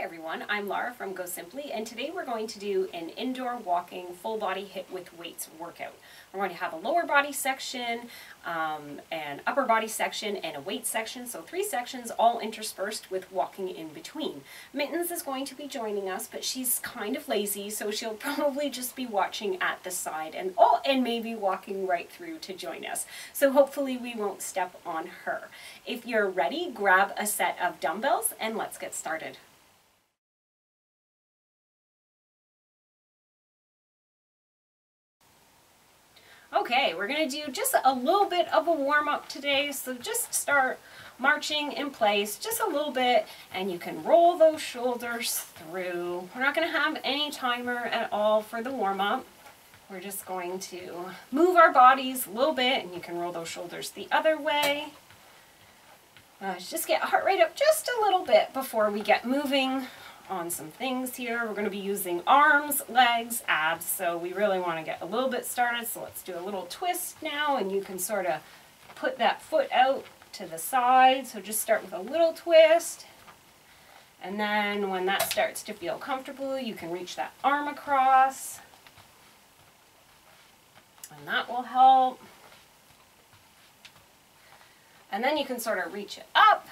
everyone, I'm Laura from Go Simply, and today we're going to do an indoor walking full body HIIT with weights workout. We're going to have a lower body section, an upper body section, and a weight section, so 3 sections all interspersed with walking in between. Mittens is going to be joining us, but she's kind of lazy, so she'll probably just be watching at the side and maybe walking right through to join us. So hopefully we won't step on her. If you're ready, grab a set of dumbbells and let's get started. Okay, we're going to do just a little bit of a warm-up today, so just start marching in place just a little bit, and you can roll those shoulders through. We're not going to have any timer at all for the warm-up. We're just going to move our bodies a little bit, and you can roll those shoulders the other way. Just get heart rate up just a little bit before we get moving on some things here. We're going to be using arms, legs, abs, so we really want to get a little bit started. So let's do a little twist now, and you can sort of put that foot out to the side. So just start with a little twist, and then when that starts to feel comfortable, you can reach that arm across, and that will help. And then you can sort of reach it up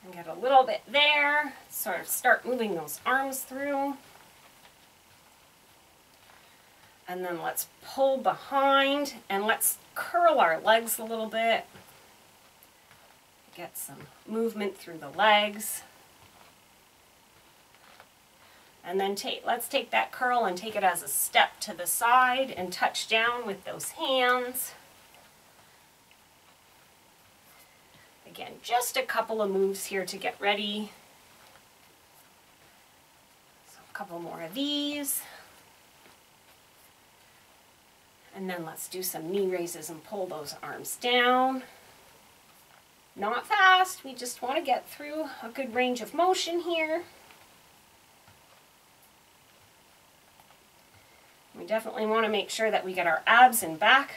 and get a little bit there, sort of start moving those arms through. And then let's pull behind and let's curl our legs a little bit. Get some movement through the legs. And then let's take that curl and take it as a step to the side and touch down with those hands. Again, just a couple of moves here to get ready. So a couple more of these. And then let's do some knee raises and pull those arms down. Not fast, we just want to get through a good range of motion here. We definitely want to make sure that we get our abs and back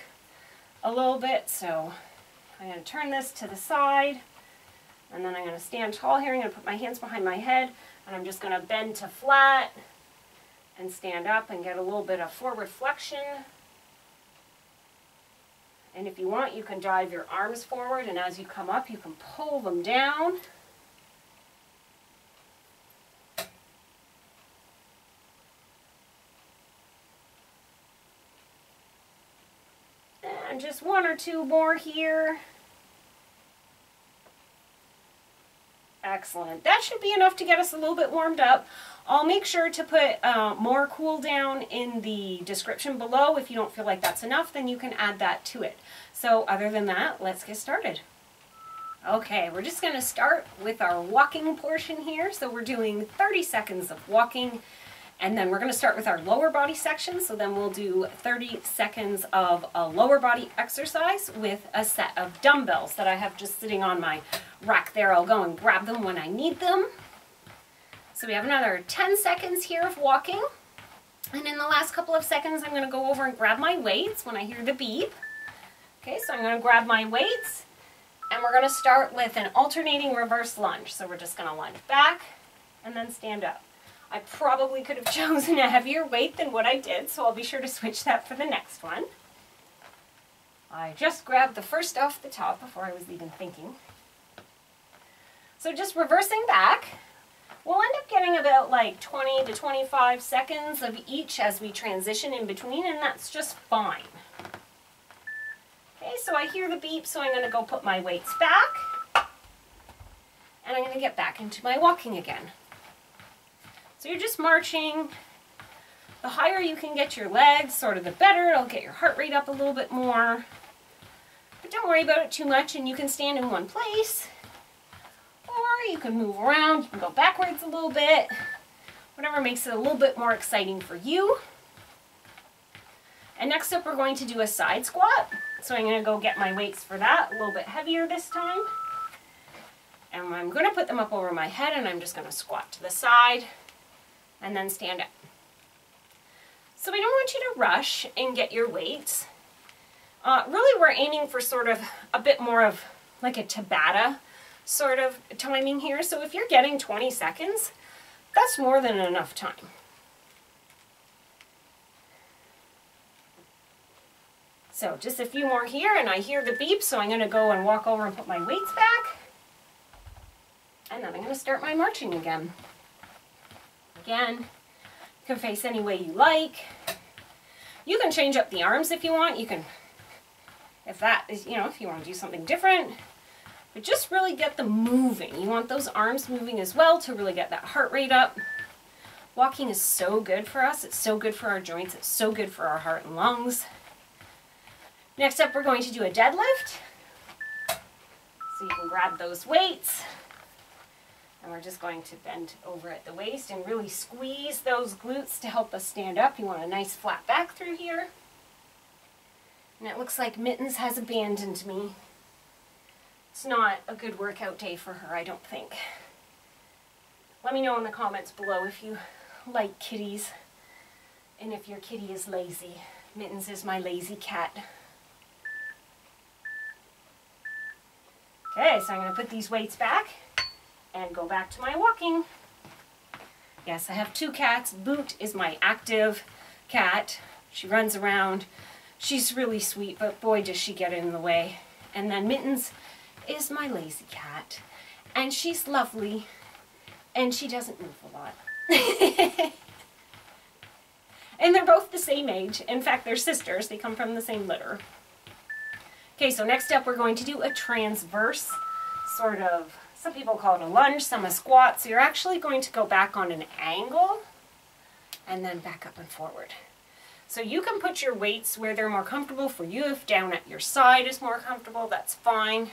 a little bit, so I'm going to turn this to the side, and then I'm going to stand tall here. I'm going to put my hands behind my head, and I'm just going to bend to flat and stand up and get a little bit of forward flexion. And if you want, you can drive your arms forward, and as you come up, you can pull them down. And just 1 or 2 more here. Excellent. That should be enough to get us a little bit warmed up. I'll make sure to put more cool down in the description below. If you don't feel like that's enough, then you can add that to it. So other than that, let's get started. Okay, we're just going to start with our walking portion here. So we're doing 30 seconds of walking, and then we're going to start with our lower body section. So then we'll do 30 seconds of a lower body exercise with a set of dumbbells that I have just sitting on my rack there. I'll go and grab them when I need them. So we have another 10 seconds here of walking. And in the last couple of seconds, I'm going to go over and grab my weights when I hear the beep. Okay, so I'm going to grab my weights, and we're going to start with an alternating reverse lunge. So we're just going to lunge back and then stand up. I probably could have chosen a heavier weight than what I did, so I'll be sure to switch that for the next one. I just grabbed the first off the top before I was even thinking. So just reversing back, we'll end up getting about like 20 to 25 seconds of each as we transition in between, and that's just fine. Okay, so I hear the beep, so I'm going to go put my weights back, and I'm going to get back into my walking again. So you're just marching. The higher you can get your legs, sort of the better. It'll get your heart rate up a little bit more. But don't worry about it too much, and you can stand in one place. Or you can move around, you can go backwards a little bit. Whatever makes it a little bit more exciting for you. And next up, we're going to do a side squat. So I'm going to go get my weights for that, a little bit heavier this time. And I'm going to put them up over my head, and I'm just going to squat to the side and then stand up. So we don't want you to rush and get your weights. Really, we're aiming for sort of a bit more of like a Tabata sort of timing here. So if you're getting 20 seconds, that's more than enough time. So just a few more here, and I hear the beep, so I'm going to go and walk over and put my weights back. And then I'm going to start my marching again. Again, you can face any way you like. You can change up the arms if you want. You can, if that is, you know, if you want to do something different. But just really get them moving. You want those arms moving as well to really get that heart rate up. Walking is so good for us. It's so good for our joints. It's so good for our heart and lungs. Next up, we're going to do a deadlift. So you can grab those weights. And we're just going to bend over at the waist and really squeeze those glutes to help us stand up. You want a nice flat back through here. And it looks like Mittens has abandoned me. It's not a good workout day for her, I don't think. Let me know in the comments below if you like kitties and if your kitty is lazy. Mittens is my lazy cat. Okay, so I'm going to put these weights back and go back to my walking. Yes, I have two cats. Boot is my active cat. She runs around. She's really sweet, but boy does she get in the way. And then Mittens is my lazy cat. And she's lovely. And she doesn't move a lot. And they're both the same age. In fact, they're sisters. They come from the same litter. Okay, so next up we're going to do a transverse sort of, some people call it a lunge, some a squat. So you're actually going to go back on an angle and then back up and forward. So you can put your weights where they're more comfortable for you. If down at your side is more comfortable, that's fine.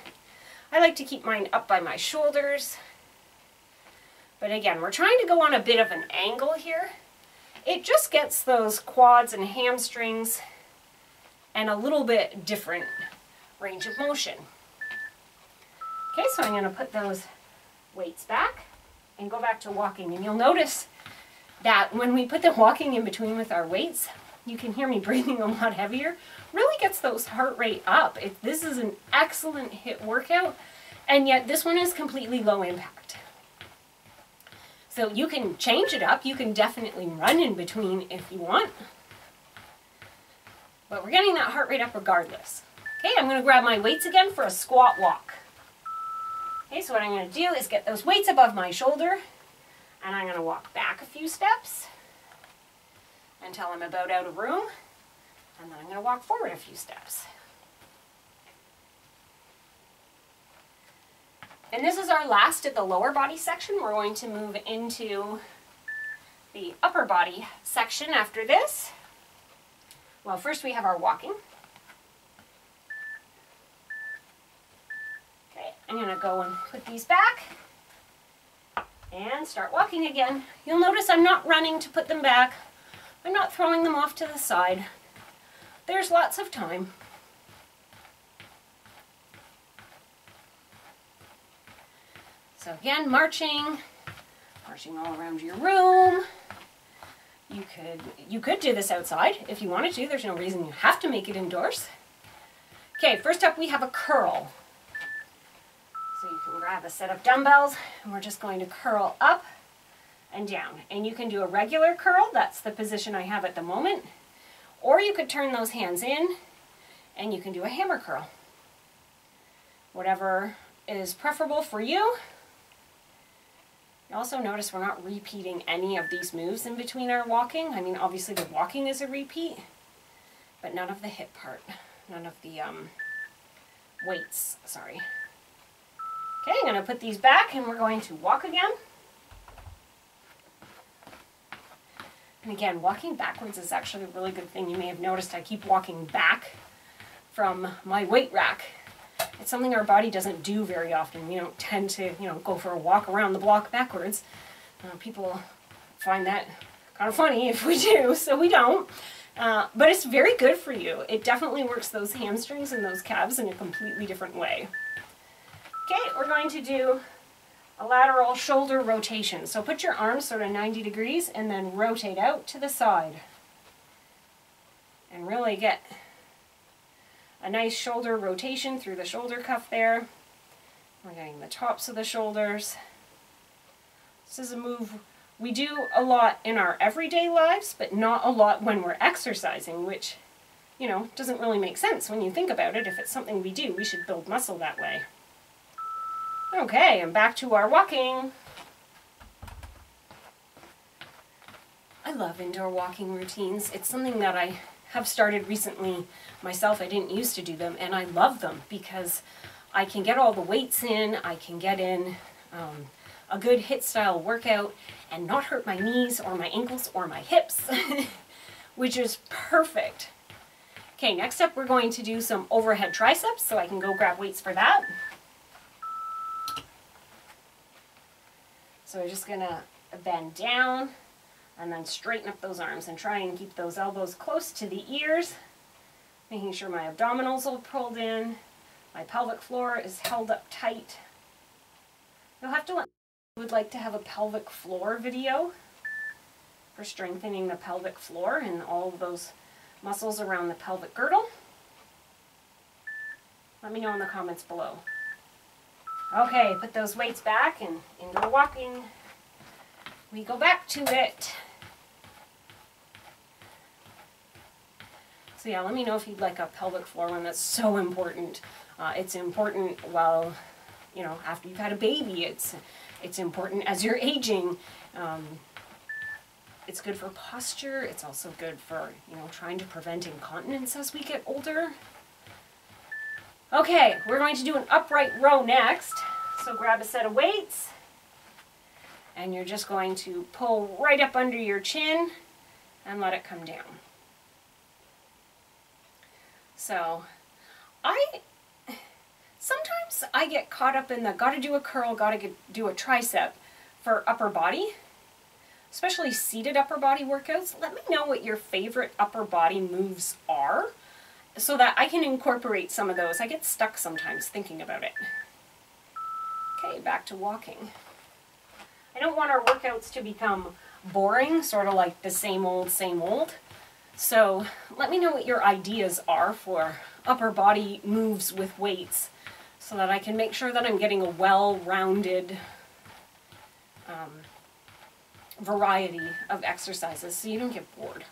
I like to keep mine up by my shoulders. But again, we're trying to go on a bit of an angle here. It just gets those quads and hamstrings and a little bit different range of motion. Okay, so I'm going to put those weights back and go back to walking. And you'll notice that when we put the walking in between with our weights, you can hear me breathing a lot heavier. Really gets those heart rate up. This is an excellent HIIT workout, and yet this one is completely low impact. So you can change it up. You can definitely run in between if you want. But we're getting that heart rate up regardless. Okay, I'm going to grab my weights again for a squat walk. Okay, so what I'm going to do is get those weights above my shoulder, and I'm going to walk back a few steps until I'm about out of room, and then I'm going to walk forward a few steps. And this is our last of the lower body section. We're going to move into the upper body section after this. Well, first we have our walking. Okay, I'm going to go and put these back and start walking again. You'll notice I'm not running to put them back. I'm not throwing them off to the side. There's lots of time. So again, marching all around your room. You could do this outside if you wanted to. There's no reason you have to make it indoors. Okay, first up we have a curl. So you can grab a set of dumbbells and we're just going to curl up and down. And you can do a regular curl, that's the position I have at the moment. Or you could turn those hands in and you can do a hammer curl. Whatever is preferable for you. You also notice we're not repeating any of these moves in between our walking. I mean, obviously the walking is a repeat, but none of the hip part, none of the weights, sorry. Okay, I'm going to put these back and we're going to walk again. And again, walking backwards is actually a really good thing. You may have noticed I keep walking back from my weight rack. It's something our body doesn't do very often. We don't tend to, go for a walk around the block backwards. People find that kind of funny if we do, so we don't. But it's very good for you. It definitely works those hamstrings and those calves in a completely different way. Okay, we're going to do a lateral shoulder rotation. So put your arms sort of 90 degrees and then rotate out to the side. And really get a nice shoulder rotation through the shoulder cuff there. We're getting the tops of the shoulders. This is a move we do a lot in our everyday lives, but not a lot when we're exercising, which, you know, doesn't really make sense when you think about it. If it's something we do, we should build muscle that way. Okay, and back to our walking. I love indoor walking routines. It's something that I have started recently myself. I didn't used to do them, and I love them because I can get all the weights in, I can get in a good HIIT style workout and not hurt my knees or my ankles or my hips, which is perfect. Okay, next up we're going to do some overhead triceps, so I can go grab weights for that. So we're just gonna bend down and then straighten up those arms and try and keep those elbows close to the ears, making sure my abdominals are pulled in, my pelvic floor is held up tight. You'll have to let me know if you would like to have a pelvic floor video for strengthening the pelvic floor and all of those muscles around the pelvic girdle. Let me know in the comments below. Okay, put those weights back and indoor walking. We go back to it. So yeah, let me know if you'd like a pelvic floor one. That's so important. It's important while, you know, after you've had a baby. It's important as you're aging. It's good for posture. It's also good for, you know, trying to prevent incontinence as we get older. Okay, we're going to do an upright row next. So grab a set of weights, and you're just going to pull right up under your chin and let it come down. So sometimes I get caught up in the gotta do a curl, gotta do a tricep for upper body, especially seated upper body workouts. Let me know what your favorite upper body moves are so that I can incorporate some of those. I get stuck sometimes thinking about it. Okay, back to walking. I don't want our workouts to become boring, sort of like the same old, same old. So let me know what your ideas are for upper body moves with weights so that I can make sure that I'm getting a well-rounded variety of exercises so you don't get bored.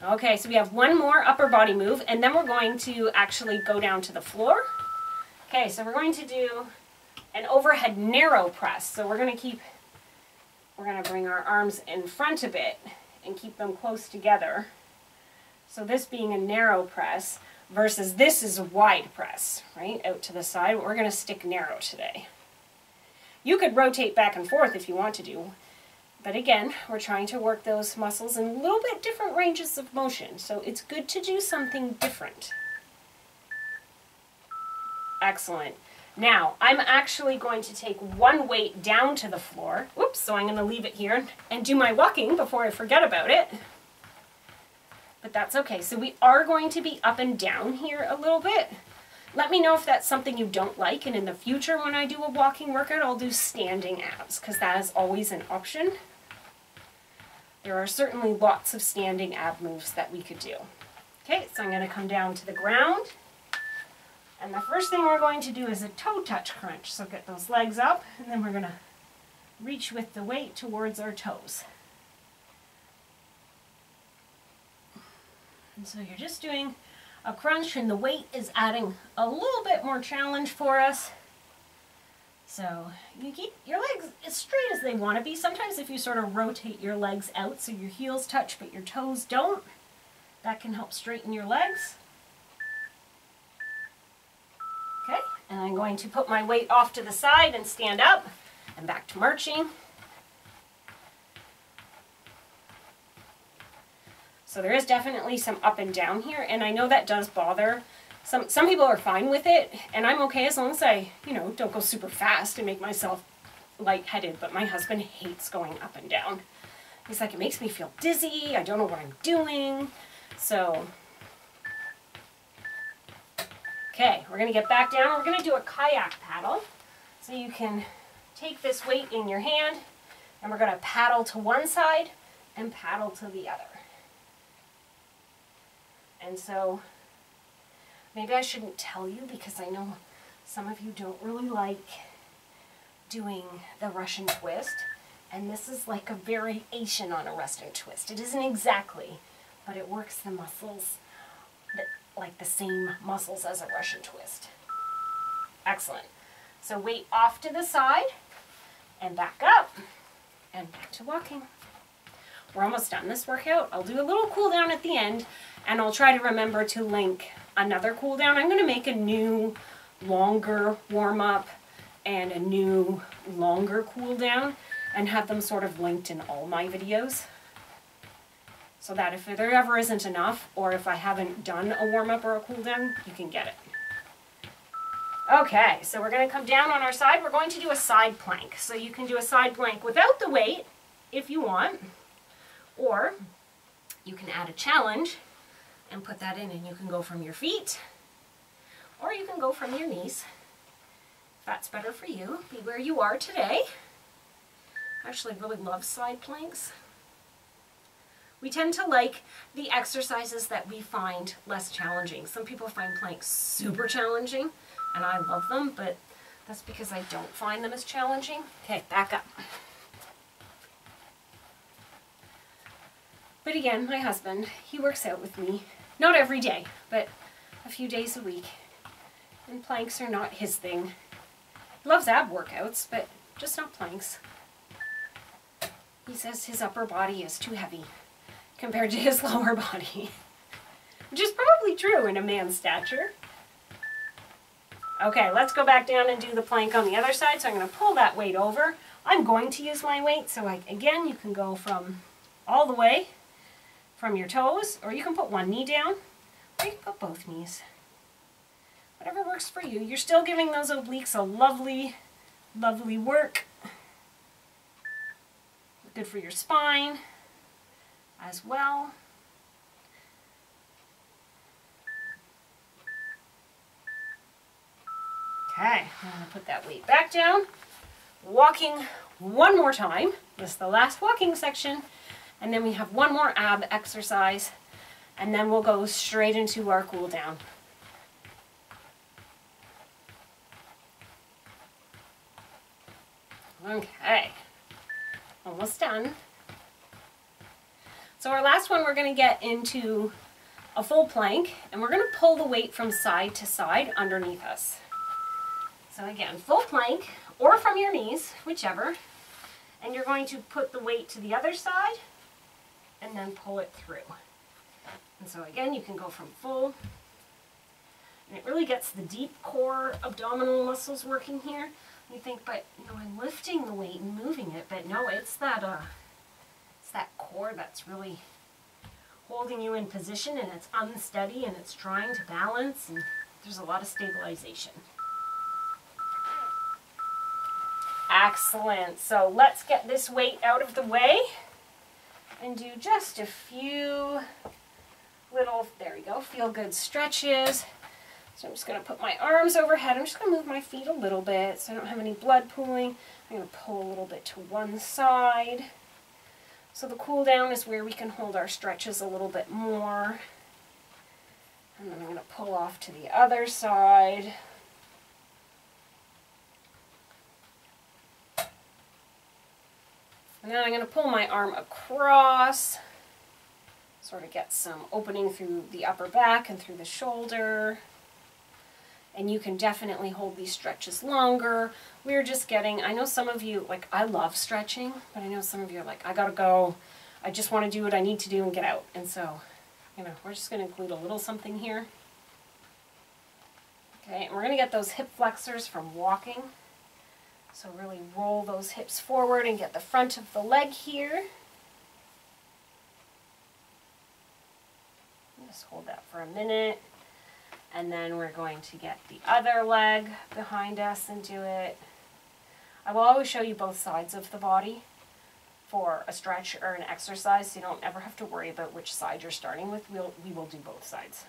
Okay, so we have one more upper body move, and then we're going to actually go down to the floor. Okay, so we're going to do an overhead narrow press. So we're going to bring our arms in front a bit and keep them close together. So this being a narrow press versus this is a wide press, right, out to the side. We're going to stick narrow today. You could rotate back and forth if you want to do, but again, we're trying to work those muscles in a little bit different ranges of motion, so it's good to do something different. Excellent. Now, I'm actually going to take one weight down to the floor. Oops, so I'm going to leave it here and do my walking before I forget about it. But that's okay. So we are going to be up and down here a little bit. Let me know if that's something you don't like, and in the future when I do a walking workout, I'll do standing abs, because that is always an option. There are certainly lots of standing ab moves that we could do. Okay, so I'm going to come down to the ground. And the first thing we're going to do is a toe touch crunch. So get those legs up, and then we're going to reach with the weight towards our toes. And so you're just doing a crunch, and the weight is adding a little bit more challenge for us. So you keep your legs as straight as they want to be. Sometimes if you sort of rotate your legs out so your heels touch but your toes don't, that can help straighten your legs. Okay, and I'm going to put my weight off to the side and stand up and back to marching. So there is definitely some up and down here, and I know that does bother. Some people are fine with it, and I'm okay as long as I, you know, don't go super fast and make myself lightheaded, but my husband hates going up and down. He's like, it makes me feel dizzy, I don't know what I'm doing. So, okay, we're going to get back down. We're going to do a kayak paddle. So you can take this weight in your hand, and we're going to paddle to one side and paddle to the other. And so Maybe I shouldn't tell you because I know some of you don't really like doing the Russian twist. And this is like a variation on a Russian twist. It isn't exactly, but it works the muscles, like the same muscles as a Russian twist. Excellent. So weight off to the side and back up and back to walking. We're almost done this workout. I'll do a little cool down at the end, and I'll try to remember to link another cool down. I'm going to make a new longer warm up and a new longer cool down and have them sort of linked in all my videos, so that if there ever isn't enough, or if I haven't done a warm up or a cool down, you can get it. Okay, so we're going to come down on our side. We're going to do a side plank. So you can do a side plank without the weight if you want, or you can add a challenge and put that in, and you can go from your feet, or you can go from your knees. If that's better for you, be where you are today. I actually really love side planks. We tend to like the exercises that we find less challenging. Some people find planks super challenging, and I love them, but that's because I don't find them as challenging. Okay, back up. But again, my husband, he works out with me. Not every day, but a few days a week. And planks are not his thing. He loves ab workouts, but just not planks. He says his upper body is too heavy compared to his lower body, which is probably true in a man's stature. Okay, let's go back down and do the plank on the other side. So I'm going to pull that weight over. I'm going to use my weight, so again, you can go from all the way from your toes, or you can put one knee down, or you can put both knees. Whatever works for you. You're still giving those obliques a lovely, lovely work. Good for your spine as well. Okay, I'm going to put that weight back down. Walking one more time. This is the last walking section. And then we have one more ab exercise. And then we'll go straight into our cool down. Okay, almost done. So our last one, we're going to get into a full plank, and we're going to pull the weight from side to side underneath us. So again, full plank, or from your knees, whichever, and you're going to put the weight to the other side and then pull it through. And so again, you can go from full, and it really gets the deep core abdominal muscles working here. You think, but you know, I'm lifting the weight and moving it, but no, it's that core that's really holding you in position, and it's unsteady, and it's trying to balance, and there's a lot of stabilization. Excellent. So let's get this weight out of the way and do just a few little, there we go, feel good stretches. So I'm just going to put my arms overhead. I'm just going to move my feet a little bit so I don't have any blood pooling. I'm going to pull a little bit to one side. So the cool down is where we can hold our stretches a little bit more. And then I'm going to pull off to the other side. And then I'm going to pull my arm across, sort of get some opening through the upper back and through the shoulder. And you can definitely hold these stretches longer. We're just getting, I know some of you, like, I love stretching, but I know some of you are like, I gotta go, I just want to do what I need to do and get out. And so, you know, we're just going to include a little something here. Okay, and we're going to get those hip flexors from walking. So really roll those hips forward and get the front of the leg here. Just hold that for a minute. And then we're going to get the other leg behind us and do it. I will always show you both sides of the body for a stretch or an exercise, so you don't ever have to worry about which side you're starting with. We will do both sides.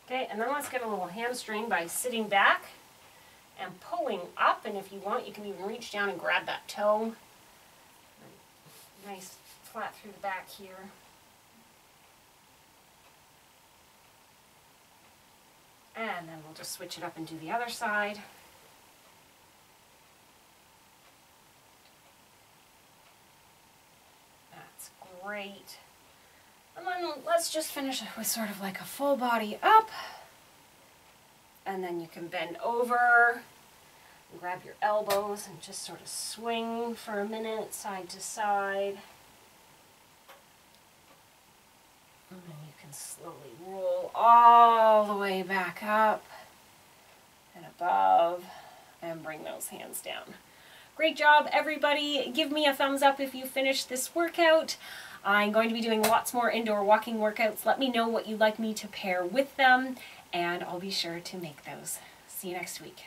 Okay, and then let's get a little hamstring by sitting back and pulling up, and if you want, you can even reach down and grab that toe. Nice flat through the back here. And then we'll just switch it up and do the other side. That's great. And then let's just finish with sort of like a full body up. And then you can bend over, grab your elbows and just sort of swing for a minute, side to side. And then you can slowly roll all the way back up and above and bring those hands down. Great job, everybody. Give me a thumbs up if you finished this workout. I'm going to be doing lots more indoor walking workouts. Let me know what you'd like me to pair with them, and I'll be sure to make those. See you next week.